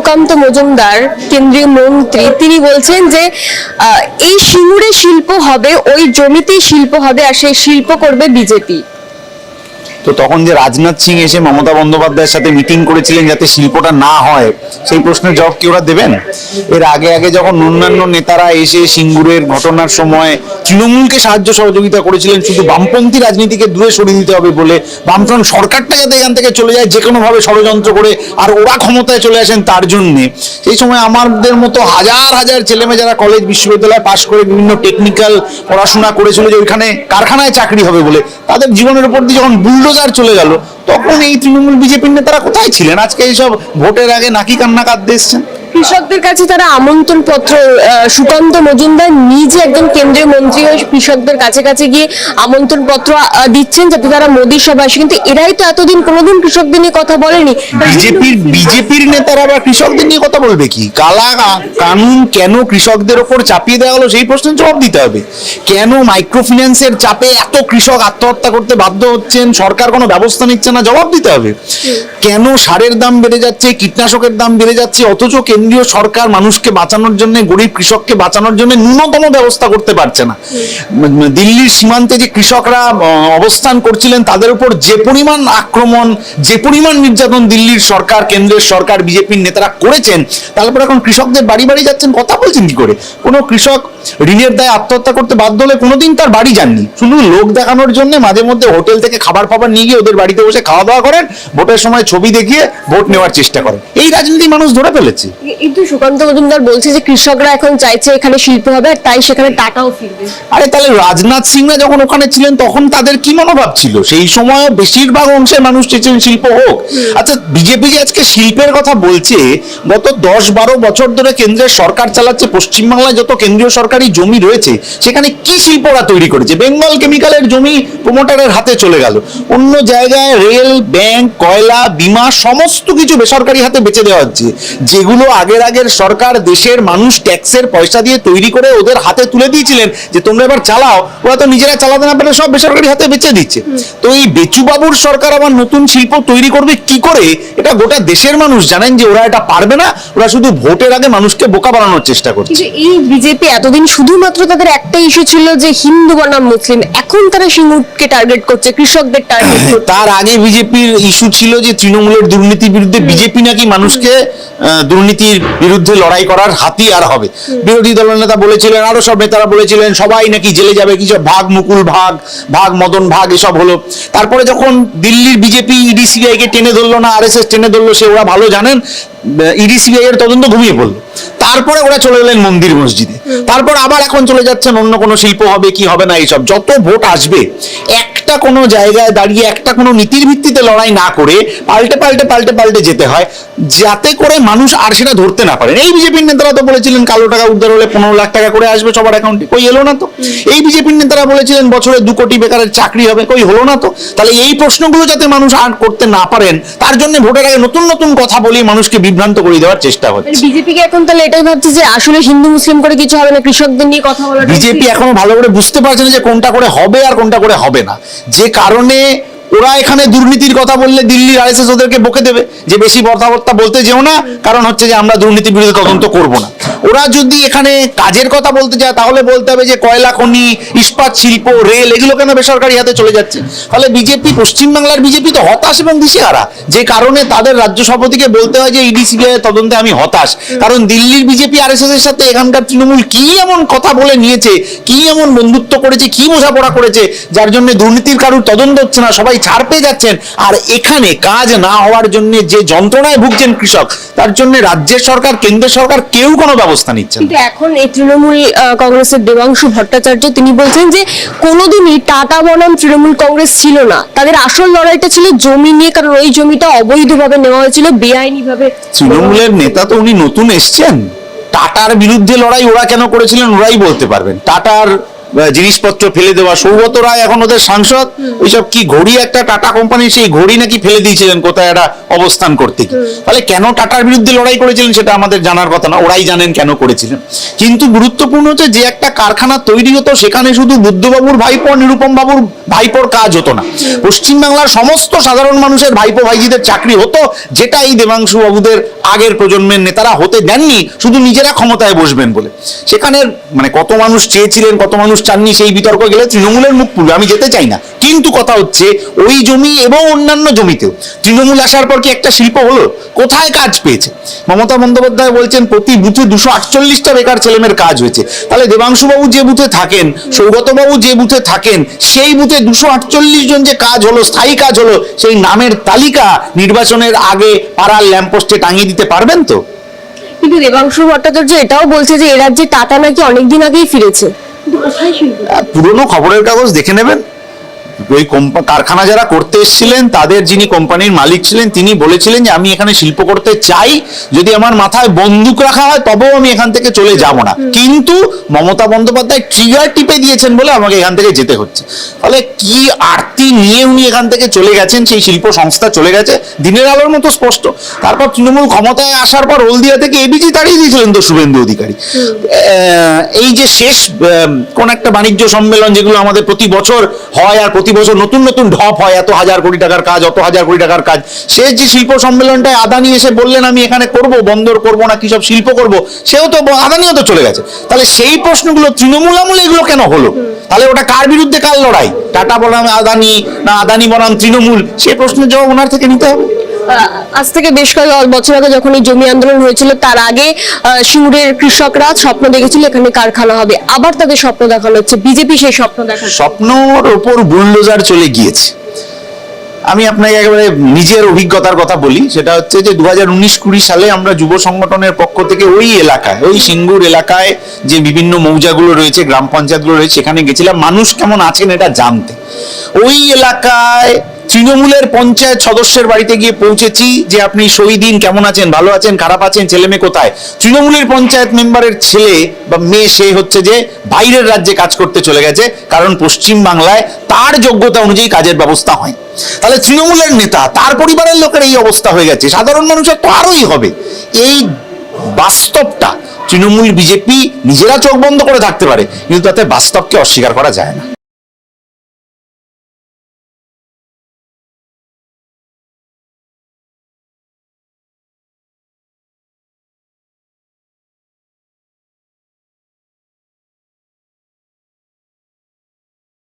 সুকান্ত মজুমদার কেন্দ্রীয় মন্ত্রী, তিনি বলছেন যে এই সিঙ্গুরে শিল্প হবে, ওই জমিতেই শিল্প হবে, আর সেই শিল্প করবে বিজেপি। তো তখন যে রাজনাথ সিং এসে মমতা বন্দ্যোপাধ্যায়ের সাথে মিটিং করেছিলেন যাতে শিল্পটা না হয়, সেই প্রশ্নের জবাব কি ওরা দেবেন? এর আগে আগে যখন অন্যান্য নেতারা এসে সিঙ্গুরের ঘটনার সময় তৃণমূলকে সাহায্য সহযোগিতা করেছিলেন শুধু বামপন্থী রাজনীতিকে দূরে সরিয়ে দিতে হবে বলে, বামফ্রন্ট সরকারটা যাতে এখান থেকে চলে যায় যে কোনো ভাবে ষড়যন্ত্র করে, আর ওরা ক্ষমতায় চলে আসেন তার জন্য, সেই সময় আমাদের মতো হাজার হাজার ছেলেমেয়ে যারা কলেজ বিশ্ববিদ্যালয় পাশ করে বিভিন্ন টেকনিক্যাল পড়াশোনা করেছিল যে ওইখানে কারখানায় চাকরি হবে বলে, তাদের জীবনের উপর দিয়ে যখন বুলডোজার চলে গেল, তখন এই তৃণমূল বিজেপির নেতারা কোথায় ছিলেন? আজকে এইসব ভোটের আগে নাকি কান্না কাঁদতে এসছেন। কৃষকদের কাছে তারা আমন্ত্রণ পত্র, সুকান্ত মজুমদার নিজে একজন কেন্দ্রীয় মন্ত্রী হয়ে কৃষকদের কাছে কাছে গিয়ে আমন্ত্রণ পত্র দিচ্ছেন যাতে তারা মোদীর সভায় আসে, কিন্তু এরাই তো এতদিন কোনোদিন কৃষকদের নিয়ে কথা বলেনি। বিজেপির নেতারা বা কৃষকদের নিয়ে কথা বলবে কি? কালা কানুন কেন কৃষকদের ওপর চাপিয়ে দেওয়া হলো সেই প্রশ্নের জবাব দিতে হবে। কেন মাইক্রোফিন্যান্সের চাপে এত কৃষক আত্মহত্যা করতে বাধ্য হচ্ছেন, সরকার কোনো ব্যবস্থা নিচ্ছে না, জবাব দিতে হবে। কেন সারের দাম বেড়ে যাচ্ছে, কীটনাশকের দাম বেড়ে যাচ্ছে, অথচ কেন্দ্রীয় সরকার মানুষকে বাঁচানোর জন্য, গরিব কৃষককে বাঁচানোর জন্য ন্যূনতম ব্যবস্থা করতে পারছে না। দিল্লির সীমান্তে যে কৃষকরা অবস্থান করছিলেন তাদের উপর যে পরিমাণ আক্রমণ, যে পরিমাণ নির্যাতন দিল্লির সরকার, কেন্দ্রের সরকার, বিজেপির নেতারা করেছেন, তারপর এখন কৃষকদের বাড়ি বাড়ি যাচ্ছেন, কথা বলছেন কি করে? কোনো কৃষক ঋণের দায়ে আত্মহত্যা করতে বাধ্য হলে কোনোদিন তার বাড়ি যাননি, শুধু লোক দেখানোর জন্য মাঝে মধ্যে হোটেল থেকে খাবার ফাবার নিয়ে গিয়ে ওদের বাড়িতে বসে খাওয়া দাওয়া করেন, ভোটের সময় ছবি দেখিয়ে ভোট নেওয়ার চেষ্টা করেন। এই রাজনীতি মানুষ ধরে ফেলেছে। কিন্তু সুকান্ত মজুমদার বলছে যে কৃষকরা এখন চাইছে এখানে শিল্প হবে, আর তাই সেখানে টাকাও ফিরবে। আরে তাহলে রাজনাথ সিংরা যখন ওখানে ছিলেন তখন তাদের কি মনোভাব ছিল? সেই সময় বেশিরভাগ অংশের মানুষ চেয়েছেন শিল্প হোক। আচ্ছা, বিজেপি যে আজকে শিল্পের কথা বলছে, গত 10-12 বছর ধরে কেন্দ্রের সরকার চালাচ্ছে, পশ্চিমবাংলায় যত কেন্দ্রীয় সরকারি জমি রয়েছে সেখানে কি শিল্পরা তৈরি করেছে? বেঙ্গল কেমিক্যালের জমি প্রমোটারের হাতে চলে গেল, অন্য জায়গায় রেল, ব্যাংক, কয়লা, বীমা সমস্ত কিছু বেসরকারি হাতে বেচে দেওয়া হচ্ছে। যেগুলো আগের সরকার দেশের মানুষ ট্যাক্সের পয়সা দিয়ে তৈরি করে ওদের হাতে তুলে দিয়েছিলেন যে তোমরা এবার চালাও, ওরা তো নিজেরা চালাতে না পারে সব বেসরকারি হাতে বেচে দিচ্ছে। তো এই বেচুবাবুর সরকার আবার নতুন শিল্প তৈরি করবে কি করে? এটা গোটা দেশের মানুষ জানেন যে ওরা এটা পারবে না, ওরা শুধু ভোটের আগে মানুষকে বোকা বানানোর চেষ্টা করছে। এই বিজেপি এতদিন শুধুমাত্র তাদের একটা ইস্যু ছিল যে হিন্দু বনাম মুসলিম, এখন তারা সিঙ্গুরকে টার্গেট করছে, কৃষকদের টার্গেট করছে। তার আগে বিজেপির ইস্যু ছিল যে তৃণমূলের দুর্নীতির বিরুদ্ধে বিজেপি নাকি মানুষকে দুর্নীতির বিরুদ্ধে লড়াই করার হাতিয়ার হবে। বিরোধী দলের নেতা বলেছিলেন, আরো সব নেতারা বলেছিলেন সবাই নাকি জেলে যাবে, কি সব ভাগ মুকুল ভাগ, ভাগ মদন ভাগ, এসব হলো। তারপরে যখন দিল্লির বিজেপি ইডি সিবিআই কে টেনে ধরলো না, আরএসএস টেনে ধরলো, সে ওরা ভালো জানেন, ইডি সিবিআই এর তদন্ত ঘুমিয়ে পড়লো। তারপরে ওরা চলে গেলেন মন্দির মসজিদে, তারপর আবার এখন চলে যাচ্ছেন অন্য কোনো শিল্প হবে কি হবে না এইসব। যত ভোট আসবে একটা কোনো জায়গায় দাঁড়িয়ে একটা কোনো নীতির ভিত্তিতে লড়াই না করে পাল্টে পাল্টে পাল্টে পাল্টে যেতে হয়, যাতে করে মানুষ আর সেটা ধরতে না পারেন। এই বিজেপির নেতারা তো বলেছিলেন কালো টাকা উদ্ধার হলে 15 লাখ টাকা করে আসবে সবার অ্যাকাউন্টে, কই এলো না তো। এই বিজেপির নেতারা বলেছিলেন বছরে 2 কোটি বেকারের চাকরি হবে, কই হলো না তো। তাহলে এই প্রশ্নগুলো যাতে মানুষ আর করতে না পারেন তার জন্য ভোটের আগে নতুন নতুন কথা বলে মানুষকে বিভ্রান্ত করে দেওয়ার চেষ্টা হচ্ছে। বিজেপিকে এখন তাহলে এটাই ভাবছে যে আসলে হিন্দু মুসলিম করে কিছু হবে না, কৃষকদের নিয়ে কথা বলা। বিজেপি এখনো ভালো করে বুঝতে পারছে না যে কোনটা করে হবে আর কোনটা করে হবে না, যে কারণে ওরা এখানে দুর্নীতির কথা বললে দিল্লির আরএসএস ওদেরকে বকে দেবে যে বেশি কথাবার্তা বলতে যেও না, কারণ হচ্ছে যে আমরা দুর্নীতির বিরুদ্ধে তদন্ত করব না। ওরা যদি এখানে কাজের কথা বলতে চায় তাহলে বলতে হবে যে কয়লা খনি, ইস্পাত শিল্প, রেল, এগুলো কেন বেসরকারি হাতে চলে যাচ্ছে। ফলে বিজেপি, পশ্চিমবাংলার বিজেপি তো হতাশ এবং দিশেহারা, যে কারণে তাদের রাজ্য সভাপতিকে বলতে হয় যে ইডি সিবিআই তদন্তে আমি হতাশ। কারণ দিল্লির বিজেপি আরএসএস এর সাথে এখানকার তৃণমূল কি এমন কথা বলে নিয়েছে, কি এমন বন্ধুত্ব করেছে, কি বোঝাপড়া করেছে, যার জন্য দুর্নীতির কারুর তদন্ত হচ্ছে না, সবাই ছাড় পেয়ে যাচ্ছেন। আর এখানে কাজ না হওয়ার জন্য যে যন্ত্রণায় ভুগছেন কৃষক, তার জন্য রাজ্যের সরকার, কেন্দ্রের সরকার কেউ কোনো ব্যবস্থা নিচ্ছে না। কিন্তু এখন এই তৃণমূল কংগ্রেসের দেবাংশু ভট্টাচার্য তিনি বলছেন যে কোনোদিনই টাটা বনাম তৃণমূল কংগ্রেস ছিল না, তাদের আসল লড়াইটা ছিল জমি নিয়ে, কারণ ওই জমিটা অবৈধভাবে নেওয়া হয়েছিল, বেআইনিভাবে। তৃণমূলের নেতা তো উনি নতুন এসছেন, টাটার বিরুদ্ধে লড়াই ওরা কেন করেছিলেন ওরাই বলতে পারবেন। টাটার জিনিসপত্র ফেলে দেওয়া। সৌগত রায় এখন ওদের সাংসদ, ওইসব কি ঘড়ি একটা টাটা কোম্পানি, সেই ঘড়ি নাকি ফেলে দিয়েছিলেন কোথায় একটা অবস্থান করতে গিয়ে। তাহলে কেন টাটার বিরুদ্ধে লড়াই করেছিলেন সেটা আমাদের জানার কথা না, ওরাই জানেন কেন করেছিলেন। কিন্তু গুরুত্বপূর্ণ হচ্ছে যে একটা কারখানা তৈরি হতো সেখানে শুধু বুদ্ধবাবুর ভাইপো নিরুপম বাবুর ভাইপোর কাজ হতো না, পশ্চিমবাংলার সমস্ত সাধারণ মানুষের ভাইপো ভাইজিদের চাকরি হতো, যেটা এই দেবাংশু বাবুদের আগের প্রজন্মের নেতারা হতে দেননি শুধু নিজেরা ক্ষমতায় বসবেন বলে। সেখানে মানে কত মানুষ চেয়েছিলেন কত মানুষ চাননি সেই বিতর্ক গেলে তৃণমূলের মুখ পুরো, আমি যেতে চাই না। কিন্তু কথা হচ্ছে ওই জমি এবং অন্যান্য জমিতেও তৃণমূল আসার পর কি একটা শিল্প হলো? কোথায় কাজ পেয়েছে? মমতা বন্দ্যোপাধ্যায় বলছেন প্রতি বুথে 248টা বেকার ছেলেমেয়ের কাজ হয়েছে। তাহলে দেবাংশু বাবু যে বুথে থাকেন, সৌগত বাবু যে বুথে থাকেন, সেই বুথে 248 জন যে কাজ হলো, স্থায়ী কাজ হলো, সেই নামের তালিকা নির্বাচনের আগে পাড়ার ল্যাম্পপোস্টে টাঙিয়ে দিতে পারবেন তো? কিন্তু দেবাংশু ভট্টাচার্য এটাও বলছে যে এ রাজ্যে টাটা নাকি অনেকদিন আগেই ফিরেছে। পুরনো খবরের কাগজ দেখে নেবেন। ওই কারখানা যারা করতে এসেছিলেন তাদের যিনি কোম্পানির মালিক ছিলেন তিনি বলেছিলেন যে আমি এখানে শিল্প করতে চাই, যদি আমার মাথায় বন্দুক রাখা হয় তবেও আমি এখান থেকে চলে যাব না। কিন্তু মমতা বন্দ্যোপাধ্যায় ট্রিগার টিপে দিয়েছেন বলে আমাকে এখান থেকে যেতে হচ্ছে। ফলে কি আরতি নিয়ে উনি এখান থেকে চলে গেছেন, সেই শিল্প সংস্থা চলে গেছে দিনের আলোর মতো স্পষ্ট। তারপর তৃণমূল ক্ষমতায় আসার পর হলদিয়া থেকে এবিজি তাড়িয়ে দিয়েছিলেন তো শুভেন্দু অধিকারী। এই যে শেষ কোন একটা বাণিজ্য সম্মেলন যেগুলো আমাদের প্রতি বছর হয়, আর প্রতি বছর নতুন নতুন ঢপ হয়, এত হাজার কোটি টাকার কাজ, অত হাজার কোটি টাকার কাজ, শেষ যে শিল্প সম্মেলনটায় আদানি এসে বললেন আমি এখানে করব, বন্দর করব না কি সব শিল্প করব, সেও তো আদানিও তো চলে গেছে। তাহলে সেই প্রশ্নগুলো তৃণমূল আমলে এগুলো কেন হলো? তাহলে ওটা কার বিরুদ্ধে কার লড়াই? টাটা বনাম আদানি না আদানি বনাম তৃণমূল? সেই প্রশ্নের জবাব ওনার থেকে নিতে হবে। আজ থেকে বেশ কয়েক বছর আগে যখন এই জমি আন্দোলন হয়েছিল তার আগে সিঙ্গুরের কৃষকরা স্বপ্ন দেখেছিল এখানে কারখানা হবে, আবার তাদের স্বপ্ন দেখানো হচ্ছে, বিজেপি সেই স্বপ্ন দেখাচ্ছে। স্বপ্নর ওপর বুলডোজার চলে গিয়েছে। আমি আপনাকে একেবারে নিজের অভিজ্ঞতার কথা বলি, সেটা হচ্ছে যে 2019-20 সালে আমরা যুব সংগঠনের পক্ষ থেকে ওই এলাকায়, ওই সিঙ্গুর এলাকায় যে বিভিন্ন মৌজাগুলো রয়েছে, গ্রাম পঞ্চায়েতগুলো রয়েছে, সেখানে গেছিলাম মানুষ কেমন আছেন এটা জানতে। ওই এলাকায় তৃণমূলের পঞ্চায়েত সদস্যের বাড়িতে গিয়ে পৌঁছেছি যে আপনি শহীদিন কেমন আছেন, ভালো আছেন, খারাপ আছেন, ছেলে মেয়ে কোথায়? তৃণমূলের পঞ্চায়েত মেম্বারের ছেলে বা মেয়ে সে হচ্ছে যে বাইরের রাজ্যে কাজ করতে চলে গেছে, কারণ পশ্চিম বাংলায় তার যোগ্যতা অনুযায়ী কাজের ব্যবস্থা হয়। তাহলে তৃণমূলের নেতা তার পরিবারের লোকের এই অবস্থা হয়ে গেছে, সাধারণ মানুষের তো আরোই হবে। এই বাস্তবটা তৃণমূল বিজেপি নিজেরা চোখ বন্ধ করে থাকতে পারে, কিন্তু তাতে বাস্তবকে অস্বীকার করা যায় না।